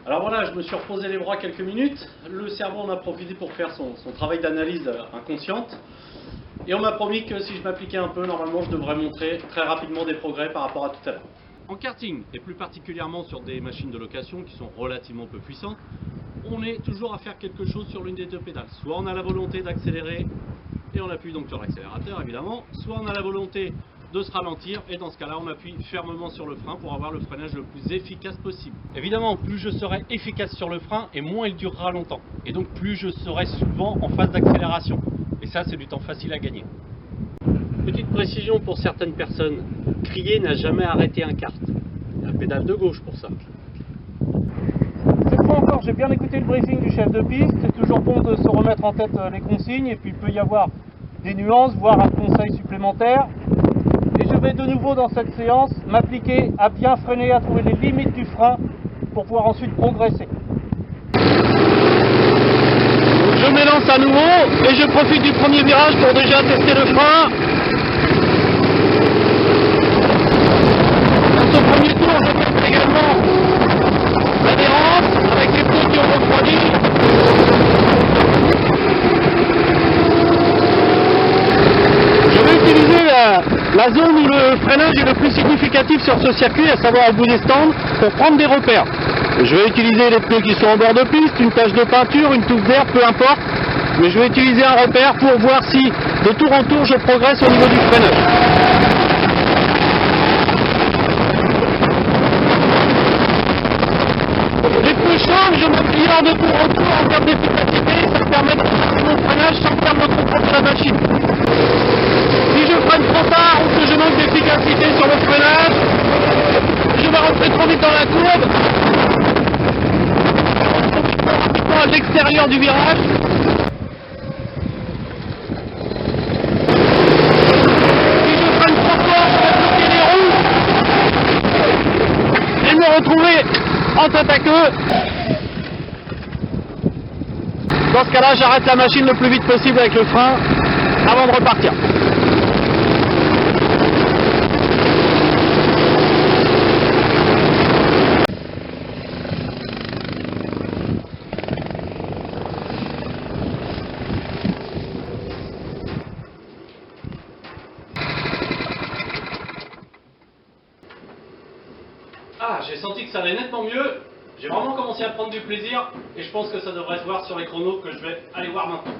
Alors voilà, je me suis reposé les bras quelques minutes. Le cerveau en a profité pour faire son travail d'analyse inconsciente. Et on m'a promis que si je m'appliquais un peu, normalement je devrais montrer très rapidement des progrès par rapport à tout à l'heure. En karting, et plus particulièrement sur des machines de location qui sont relativement peu puissantes, on est toujours à faire quelque chose sur l'une des deux pédales. Soit on a la volonté d'accélérer et on appuie donc sur l'accélérateur évidemment, soit on a la volonté de se ralentir et dans ce cas-là on appuie fermement sur le frein pour avoir le freinage le plus efficace possible. Évidemment, plus je serai efficace sur le frein et moins il durera longtemps. Et donc plus je serai souvent en phase d'accélération. Et ça, c'est du temps facile à gagner. Petite précision pour certaines personnes, crier n'a jamais arrêté un kart. Il y a la pédale de gauche pour ça. Cette fois encore, j'ai bien écouté le briefing du chef de piste. C'est toujours bon de se remettre en tête les consignes et puis il peut y avoir des nuances, voire un conseil supplémentaire. Et je vais de nouveau dans cette séance m'appliquer à bien freiner, à trouver les limites du frein pour pouvoir ensuite progresser. Je m'élance à nouveau et je profite du premier virage pour déjà tester le frein. Dans ce premier tour, je teste également l'adhérence avec les pneus qui ont refroidi. Je vais utiliser la zone où le freinage est le plus significatif sur ce circuit, à savoir au bout des stands, pour prendre des repères. Je vais utiliser les pneus qui sont en bord de piste, une tache de peinture, une touffe d'air, peu importe. Mais je vais utiliser un repère pour voir si de tour en tour je progresse au niveau du freinage. Les pneus chauds, je m'améliore de tour en tour en termes d'efficacité, ça me permet de faire mon freinage sans perdre le contrôle de la machine. Si je freine trop tard ou que je manque d'efficacité sur le freinage, je vais rentrer trop vite dans la courbe, rapidement à l'extérieur du virage. Si je freine trop fort, je vais bloquer les roues et me retrouver en tête à queue. Dans ce cas-là, j'arrête la machine le plus vite possible avec le frein avant de repartir. Ah, j'ai senti que ça allait nettement mieux. J'ai vraiment commencé à prendre du plaisir et je pense que ça devrait se voir sur les chronos que je vais aller voir maintenant.